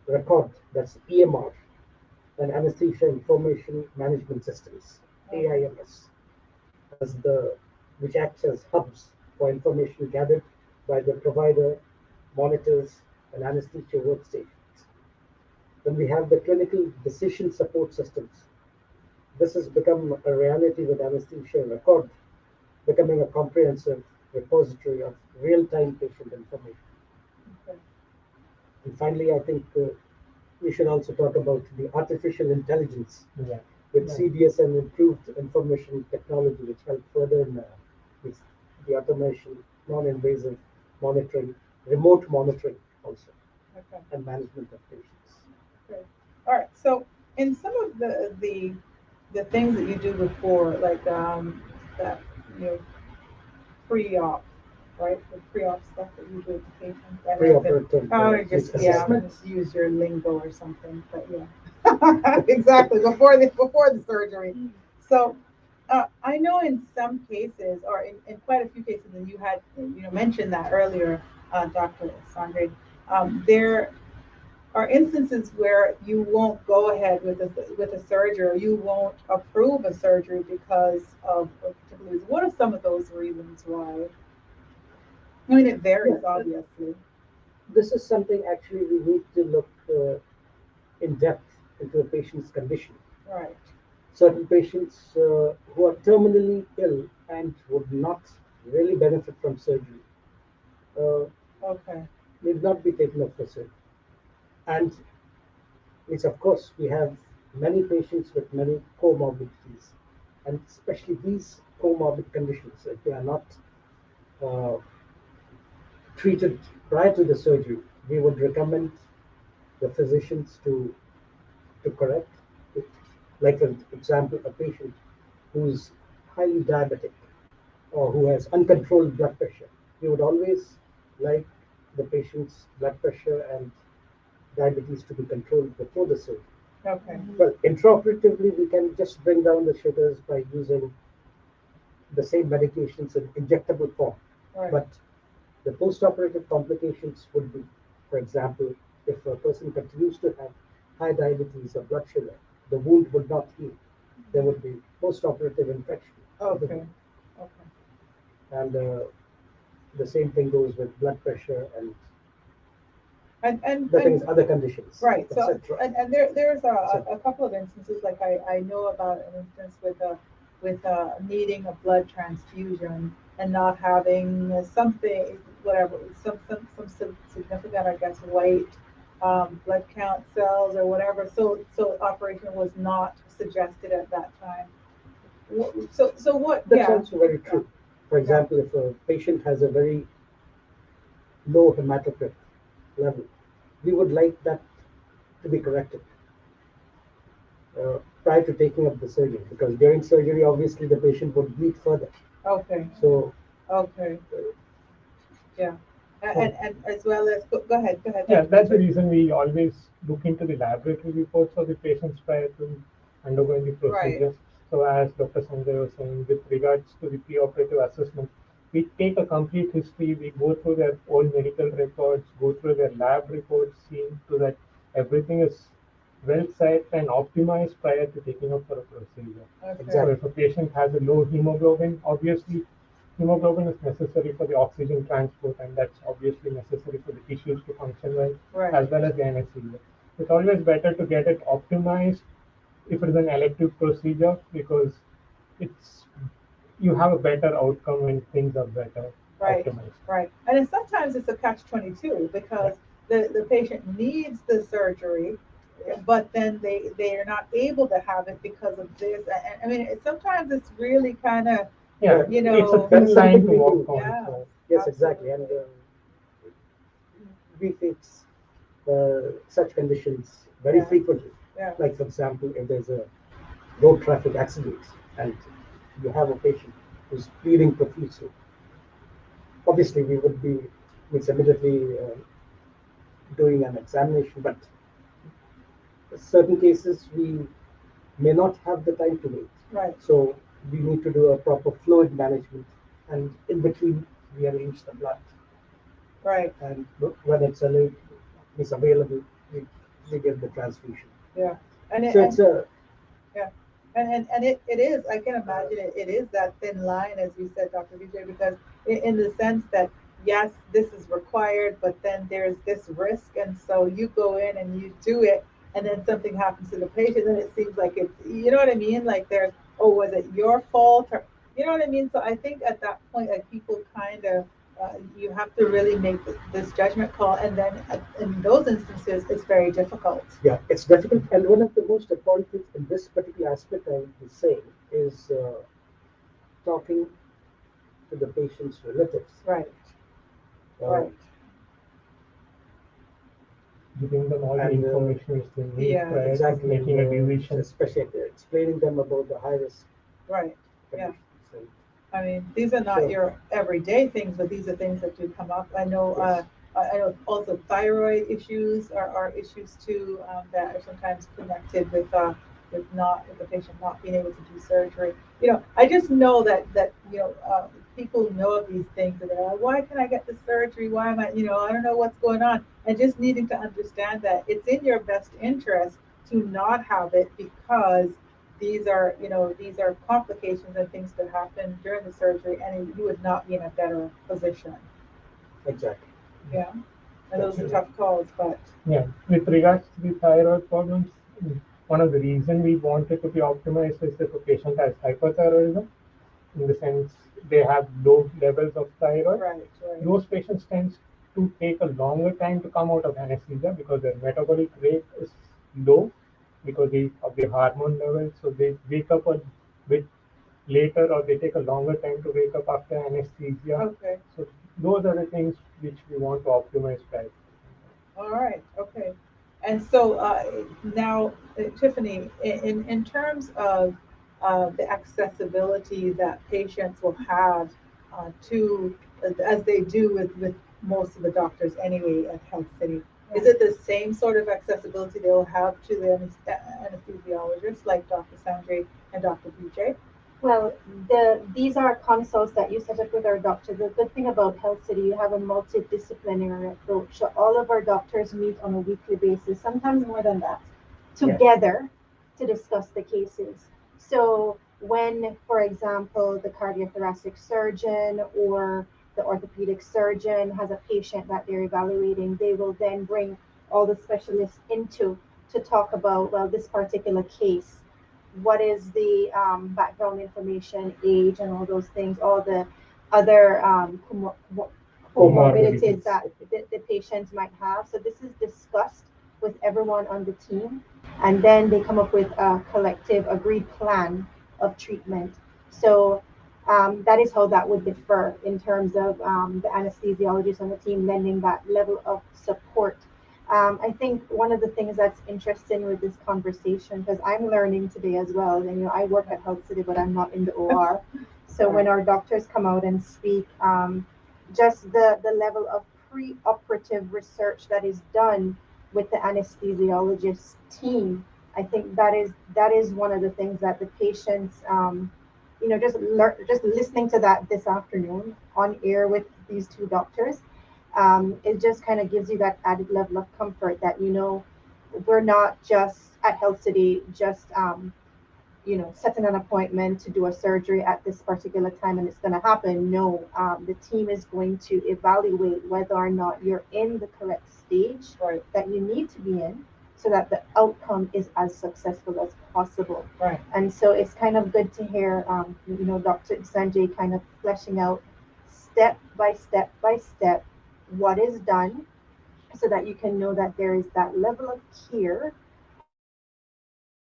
record, that's EMR, and anesthesia information management systems, AIMS, as the which acts as hubs for information gathered by the provider, monitors, and anesthesia workstations. Then we have the clinical decision support systems. This has become a reality with anesthesia record becoming a comprehensive repository of real-time patient information. Okay. And finally, I think we should also talk about the artificial intelligence Yeah. with Yeah. CDS and improved information technology, which help further in with the automation, non-invasive monitoring, remote monitoring also, Okay. and management of patients. Good. All right. So, in some of the things that you do before, like that you know pre-op, right? The pre-op stuff that you do with the patient. Pre-operative I would just assessment. just use your lingo or something, but yeah, exactly before the surgery. So. I know in some cases, or in quite a few cases, and you had mentioned that earlier, Dr. Sandre, there are instances where you won't go ahead with a surgery, or you won't approve a surgery because of a particular reason. What are some of those reasons why? I mean, it varies, Yeah, obviously. this is something actually we need to look in depth into a patient's condition. Right. Certain patients who are terminally ill and would not really benefit from surgery uh, Okay. need not be taken up for surgery. And which, of course, we have many patients with many comorbidities, and especially these comorbid conditions, if they are not uh, treated prior to the surgery, we would recommend the physicians to correct it. Like, for example, a patient who's highly diabetic or who has uncontrolled blood pressure, we would always like the patient's blood pressure and diabetes to be controlled before the surgery. Okay. Well, intraoperatively, we can just bring down the sugars by using the same medications in injectable form. Right. But the postoperative complications would be, for example, if a person continues to have high diabetes or blood sugar, the wound would not heal. There would be postoperative infection of the Okay. wound. Okay. And the same thing goes with blood pressure and other conditions, Right. So, etc. and there's a couple of instances, like I know about an instance with needing a blood transfusion and not having something, whatever, some significant, I guess, weight, blood count cells or whatever. So operation was not suggested at that time. So what? That's Yeah. also very true. For example, if a patient has a very low hematocrit level, we would like that to be corrected prior to taking up the surgery, because during surgery, obviously, the patient would bleed further. Okay. So, Okay. Yeah. And as well as go ahead. Yeah, that's the reason we always look into the laboratory reports of the patients prior to undergoing the Right. procedure. So as Dr. Sanjay was saying, with regards to the pre-operative assessment, we take a complete history, we go through their old medical records, go through their lab reports, seeing to that everything is well set and optimized prior to taking up for a procedure. Okay. So if a patient has a low hemoglobin, obviously hemoglobin is necessary for the oxygen transport, and that's obviously necessary for the tissues to function well, Right. as well as the anesthesia. It's always better to get it optimized if it is an elective procedure, because it's you have a better outcome when things are better Right, optimized. right. And then sometimes it's a catch-22 because the patient needs the surgery, but then they are not able to have it because of this. And I mean, sometimes it's really kind of, Yeah, you it's a know, thin That's line something to we walk do. on. yeah, So, Yes, exactly. And absolutely. we face such conditions very Yeah, frequently. yeah, Like, for example, if there's a road traffic accident and you have a patient who's bleeding profusely, obviously we would be means immediately doing an examination, but in certain cases we may not have the time to wait. right, So we need to do a proper fluid management, and in between we arrange the blood. right. And when it's available, we get the transfusion. Yeah. And So it's a yeah. And it is, I can imagine it is that thin line, as you said, Dr. Vijay, because in the sense that, yes, this is required, but then there's this risk. And so you go in and you do it, and then something happens to the patient, and it seems like it's, you know what I mean? Like there's, oh, was it your fault? Or, you know what I mean? So I think at that point, like people kind of, you have to really make this judgment call. And then in those instances, it's very difficult. yeah, it's difficult. And one of the most important things in this particular aspect, I would be saying, is talking to the patient's relatives. Right, Uh, right. giving them all the and information which they need Yeah, prior to exactly, and making a decision. especially explaining them about the high risk right. Yeah. conditions. And I mean, these are not so, your everyday things, but these are things that do come up. I know, yes, I know also thyroid issues are issues too, that are sometimes connected with the patient not being able to do surgery. You know, I just know that people know of these things and they're like, why can I get the surgery? Why am I, I don't know what's going on. And just needing to understand that it's in your best interest to not have it because these are complications and things that happen during the surgery, and you would not be in a better position. exactly. Yeah, and That's those are true. tough calls, but Yeah, with regards to the thyroid problems, one of the reasons we wanted to be optimized is if a patient has hyperthyroidism, in the sense they have low levels of thyroid. right, right, Those patients tend to take a longer time to come out of anesthesia because their metabolic rate is low because of the hormone levels. So they wake up a bit later, or they take a longer time to wake up after anesthesia. okay, So those are the things which we want to optimize right. all right, okay. And so now, Tiffany, in terms of the accessibility that patients will have to, as they do with most of the doctors anyway at Health City, is it the same sort of accessibility they'll have to the anesthesiologists like Dr. Sanjay and Dr. Vijay? Well, these are consults that you set up with our doctor. The good thing about Health City, you have a multidisciplinary approach. So all of our doctors meet on a weekly basis, sometimes more than that, Yeah. together to discuss the cases. So when, for example, the cardiothoracic surgeon or the orthopedic surgeon has a patient that they're evaluating, they will then bring all the specialists into to talk about, well, this particular case, what is the background information, age, and all those things, all the other comorbidities Comorbidities. that the patients might have. So this is discussed with everyone on the team, and then they come up with a collective agreed plan of treatment. So that is how that would differ in terms of the anesthesiologist on the team lending that level of support. I think one of the things that's interesting with this conversation, because I'm learning today as well, and I work at Health City, but I'm not in the OR. So when our doctors come out and speak, just the level of pre-operative research that is done with the anesthesiologist team, I think that is one of the things that the patients, just listening to that this afternoon on air with these two doctors, it just kind of gives you that added level of comfort that we're not just at Health City just setting an appointment to do a surgery at this particular time and it's going to happen. No, the team is going to evaluate whether or not you're in the correct stage Right. that you need to be in, so that the outcome is as successful as possible. Right. And so it's kind of good to hear, Dr. Sanjay kind of fleshing out step by step what is done so that you can know that there is that level of care and that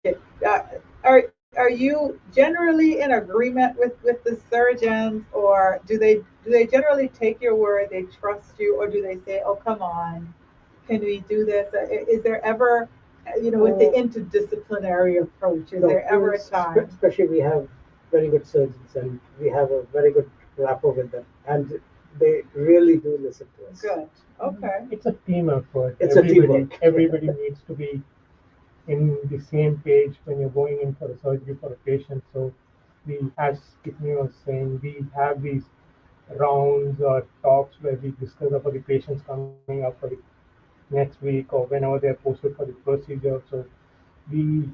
there is that Uh, are you generally in agreement with the surgeons, or do they generally take your word, they trust you, or do they say, oh come on, can we do this? Is there ever, with the interdisciplinary approach, is No, there ever a time? especially we have very good surgeons and we have a very good rapport with them, and they really do listen to us. Good. Okay. It's a team effort. It's a Everybody, teamwork. everybody needs to be in the same page when you're going in for a surgery for a patient. So as Tiffany was saying, we have these rounds or talks where we discuss about the patients coming up for the next week or whenever they're posted for the procedure. So we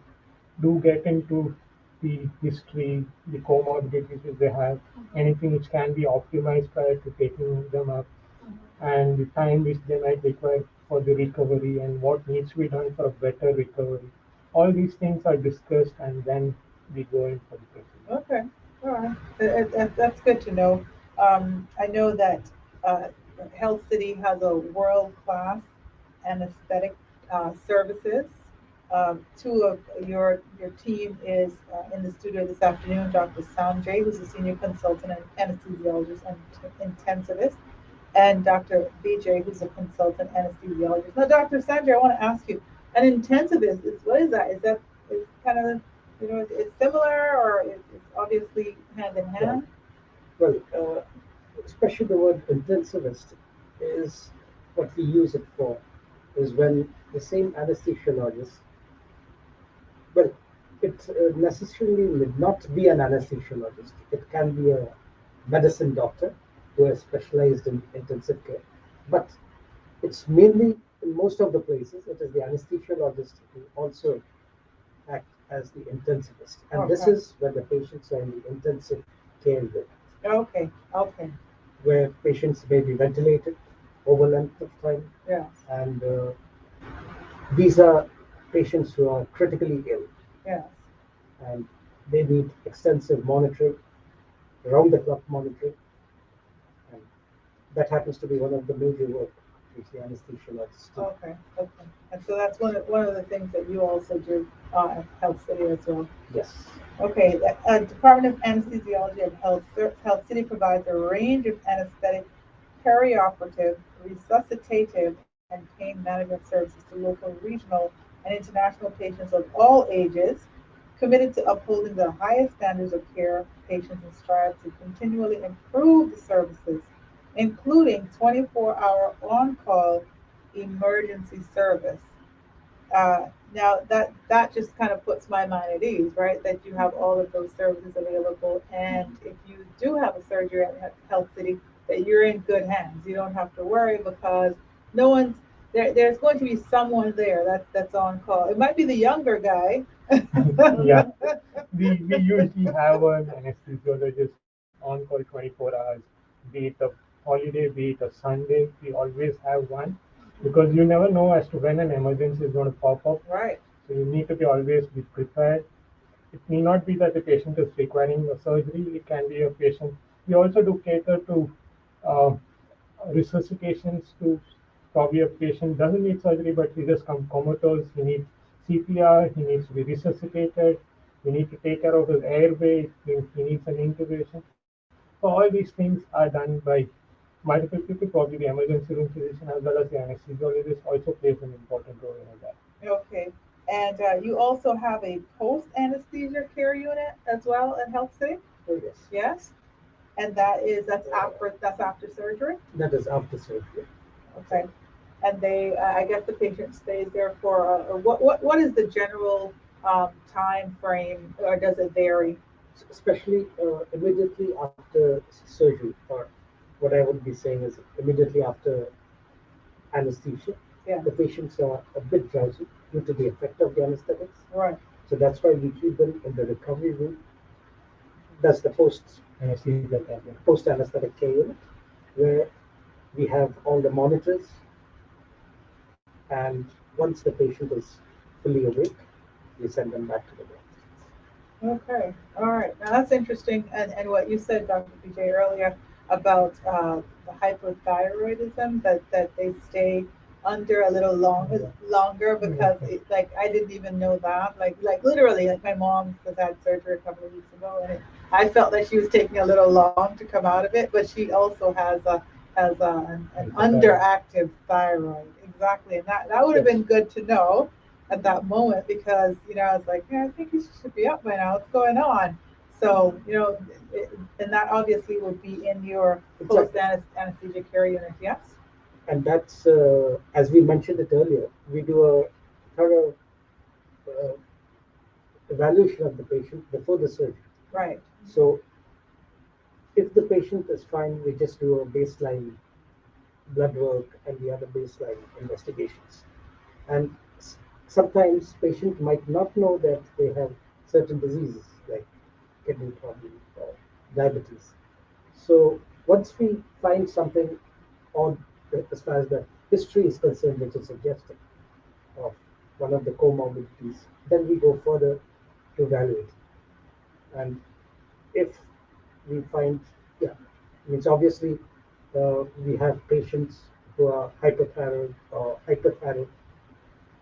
do get into the history, the comorbidities which they have, anything which can be optimized prior to taking them up, and the time which they might require for the recovery and what needs to be done for a better recovery. All these things are discussed and then we go in for the procedure. Okay, all right. That's good to know. I know that uh, Health City has a world-class anesthetic services. Two of your team is in the studio this afternoon. Dr. Sanjay, who's a senior consultant and anesthesiologist and intensivist, and Dr. Vijay, who's a consultant anesthesiologist. Now, Dr. Sanjay, I want to ask you, an intensivist is what is that? Is that is kind of it's similar or it's obviously hand in Yeah. hand? Well, especially the word intensivist is what we use it for, is when the same anesthesiologist, well, it necessarily need not be an anesthesiologist. It can be a medicine doctor who has specialized in intensive care. But it's mainly, in most of the places, it is the anesthesiologist who also act as the intensivist. And this Okay. is when the patients are in the intensive care unit, Okay. Okay. where patients may be ventilated over length of time, Yeah. and these are patients who are critically ill, Yeah. and they need extensive monitoring, round the clock monitoring, and that happens to be one of the major work which the anesthesiologists do. Okay. Okay. And so that's one of the things that you also do at Health City as well. Yes. Okay, the Department of Anesthesiology of Health City provides a range of anesthetic, perioperative, resuscitative, and pain management services to local, regional, and international patients of all ages, committed to upholding the highest standards of care for patients and strive to continually improve the services, including 24-hour on-call emergency service. Now that just kind of puts my mind at ease, right? That you have all of those services available, and if you do have a surgery at Health City, that you're in good hands. You don't have to worry because no one's there. There's going to be someone there that's on call. It might be the younger guy. Yeah, we usually have an anesthesiologist on call 24 hours, be it a holiday, be it a Sunday. We always have one because you never know as to when an emergency is going to pop up. Right. So you need to be always be prepared. It need not be that the patient is requiring a surgery. It can be a patient. We also do cater to uh, resuscitations to probably a patient doesn't need surgery, but he just come comatose. He needs CPR. He needs to be resuscitated. We need to take care of his airway. He needs an intubation. So all these things are done by multiple people. Probably the emergency room physician as well as the anesthesiologist also plays an important role in that. Okay. And you also have a post anesthesia care unit as well at Health City. Oh, yes. Yes. And that's after surgery. That is after surgery. Okay. And I guess the patient stays there for what is the general time frame, or does it vary? Especially immediately after surgery, or what I would be saying is immediately after anesthesia, Yeah. the patients are a bit drowsy due to the effect of the anesthetics. Right. So that's why we keep them in the recovery room. That's the Anesthesia cabinet. post anesthetic care unit, where we have all the monitors, and once the patient is fully awake, we send them back to the ward. Okay, all right. Now that's interesting. And what you said, Dr. Vijay, earlier about the hypothyroidism, that they stay under a little longer because like I didn't even know that. Like literally, like my mom has had surgery a couple of weeks ago, and I felt like she was taking a little long to come out of it, but she also has an underactive thyroid. Exactly, and that would have been good to know at that moment because I was like, yeah, I think you should be up by now. What's going on? So and that obviously would be in your post anesthesia care unit, yes. And that's, as we mentioned it earlier, we do a thorough uh, evaluation of the patient before the surgery. Right. So if the patient is fine, we just do a baseline blood work and the other baseline investigations. And sometimes patient might not know that they have certain diseases like kidney problem or diabetes. So once we find something on as far as the history is concerned, which is suggestive of one of the comorbidities, then we go further to evaluate. And if we find, yeah, means obviously we have patients who are hypothyroid or hyperthyroid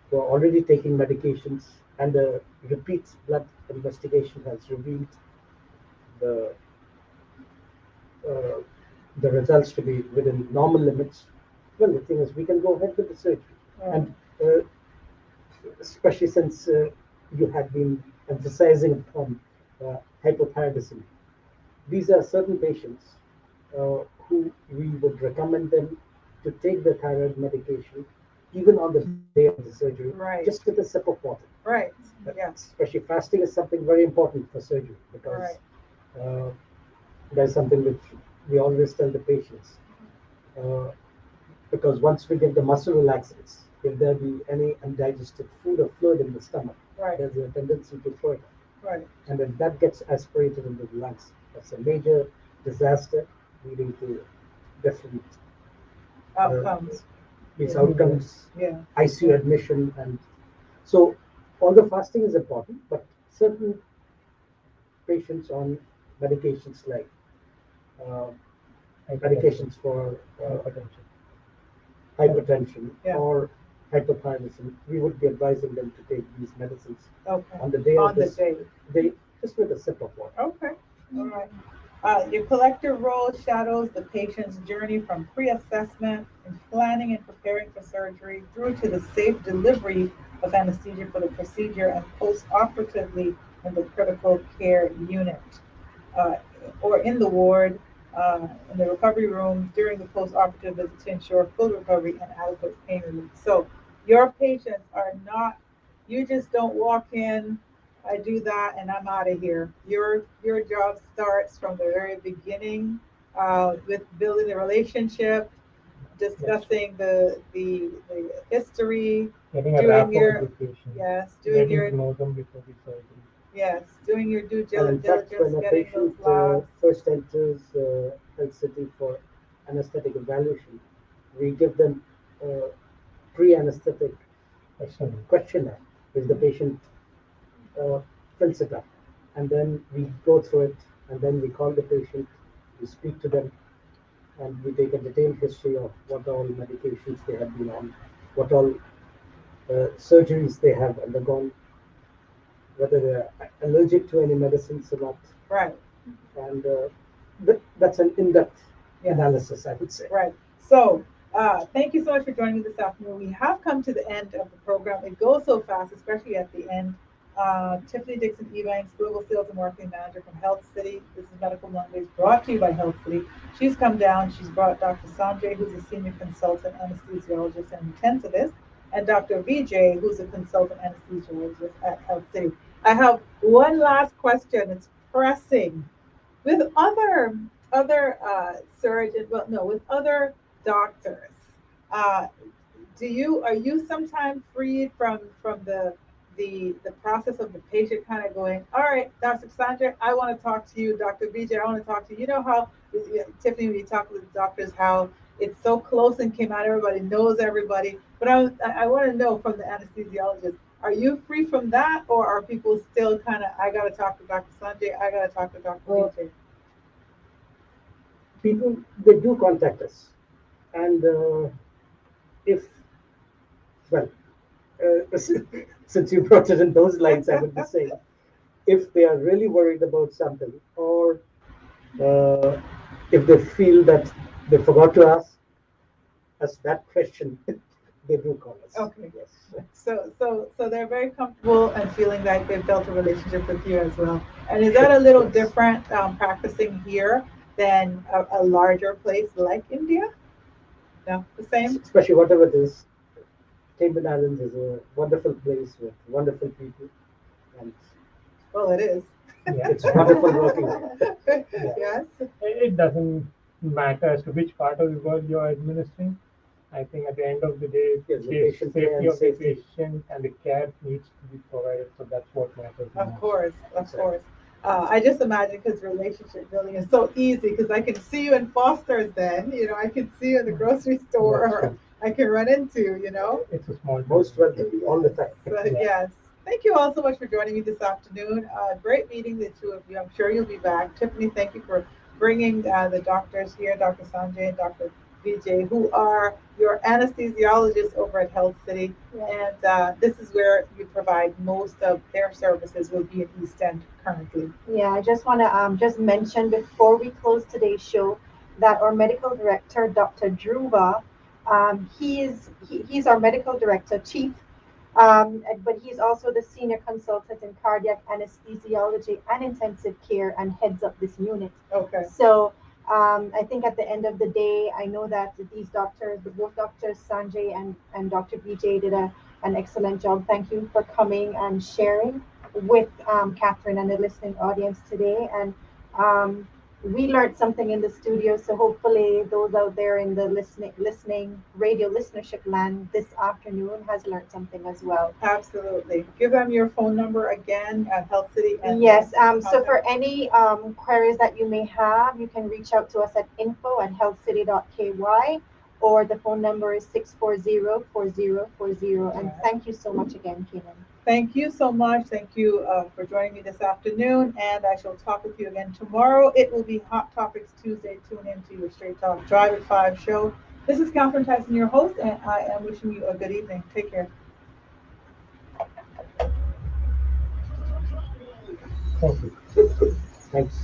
who are already taking medications, and the repeat blood investigation has revealed the uh, the results to be within normal limits. Well, the thing is, we can go ahead with the surgery, and especially since you had been emphasizing upon hypothyroidism, these are certain patients who we would recommend them to take the thyroid medication even on the day of the surgery, Right. just with a sip of water. Right. Yeah. Especially fasting is something very important for surgery because Right. there's something which we always tell the patients. Uh, because once we give the muscle relaxants, if there be any undigested food or fluid in the stomach, Right. there's a tendency to throw it up. Right. And if that gets aspirated into the lungs, that's a major disaster leading to different Outcomes. these Yeah. outcomes, Yeah. ICU admission, and so although fasting is important, but certain patients on medications like uh, medications for hypertension Yeah. or hypothyroidism, we would be advising them to take these medicines Okay. on the day On of the this, day. they just with a sip of water. Okay. All right. Your collective role shadows the patient's journey from pre-assessment and planning and preparing for surgery through to the safe delivery of anesthesia for the procedure and post-operatively in the critical care unit uh, or in the ward, in the recovery room during the post-operative visit to ensure full recovery and adequate pain relief. So your patients are not, you just don't walk in, I do that and I'm out of here. Your job starts from the very beginning with building a relationship, discussing the history, Getting a doing rapport your with the patient. yes, doing Getting your to know them before the surgery. yes, doing your due And in fact, diligence, when a getting those patient labs. first enters Health City for anesthetic evaluation, we give them a pre-anesthetic Excellent. questionnaire, which the patient uh, fills it up, and then we go through it, and then we call the patient, we speak to them, and we take a detailed history of what all medications they have been on, what all surgeries they have undergone, whether they're allergic to any medicines or not, Right. and that's an in-depth Yes. analysis, I would say. Right. So, thank you so much for joining me this afternoon. We have come to the end of the program. It goes so fast, especially at the end. Tiffany Dixon Ebanks, Global Sales and Marketing Manager from Health City. This is Medical Mondays brought to you by Health City. She's come down. She's brought Dr. Sanjay, who's a senior consultant anesthesiologist and intensivist, and Dr. Vijay, who's a consultant anesthesiologist at Health City. I have one last question. It's pressing. With other surgeons, well, no, with other doctors, uh, are you sometimes freed from the process of the patient kind of going, all right, Dr. Sandra, I want to talk to you. Dr. Vijay, I want to talk to you. You know how, Tiffany, when you talk with the doctors, how it's so close and came out, everybody knows everybody. But I want to know from the anesthesiologist, are you free from that, or are people still kind of, I got to talk to Dr. Sanjay, I got to talk to Dr. Vijay? People, they do contact us. And if, well, since you brought it in those lines, I would be saying, if they are really worried about something, or uh, if they feel that they forgot to ask us that question, they do call us. Okay. Yes. So they're very comfortable and feeling like they've built a relationship with you as well. And is that a little Yes. different practicing here than a larger place like India? No, the same? Especially whatever it is, Cayman Islands is a wonderful place with wonderful people, and Well, it is. Yeah. it's wonderful working there. Yes. It doesn't matter as to which part of the world you're administering. I think at the end of the day, Yes, the the patient care safety and of the safety. patient and the care needs to be provided. So that's what matters the Of most. course, of Exactly. course. I just imagine because relationship building is so easy because I can see you in Foster's then, I can see you in the grocery store That's or true. I can run into. It's a small Most town. welcome all the time. So, Yeah. yes. Thank you all so much for joining me this afternoon. Great meeting the two of you. I'm sure you'll be back. Tiffany, thank you for bringing the doctors here, Dr. Sanjay and Dr. Vijay, who are your anesthesiologists over at Health City. And this is where you provide most of their services will be in East End currently. Yeah, I just want to just mention before we close today's show that our medical director, Dr. Dhruva, he's our medical director, chief, but he's also the senior consultant in cardiac anesthesiology and intensive care and heads up this unit. Okay. So I think at the end of the day, I know that these doctors, both Doctors Sanjay and Dr. Vijay did an excellent job. Thank you for coming and sharing with Catherine and the listening audience today. And we learned something in the studio, so hopefully those out there in the listening radio listenership land this afternoon has learned something as well. Absolutely. Give them your phone number again at Health City. And Yes, so for any queries that you may have, you can reach out to us at info@healthcity.ky, or the phone number is 640-4040. And thank you so much again, Kenan. Thank you so much. Thank you for joining me this afternoon, and I shall talk with you again tomorrow. It will be Hot Topics Tuesday. Tune in to your Straight Talk Drive at 5 show. This is Catherine Tyson, your host, and I am wishing you a good evening. Take care. Thank you. Thanks.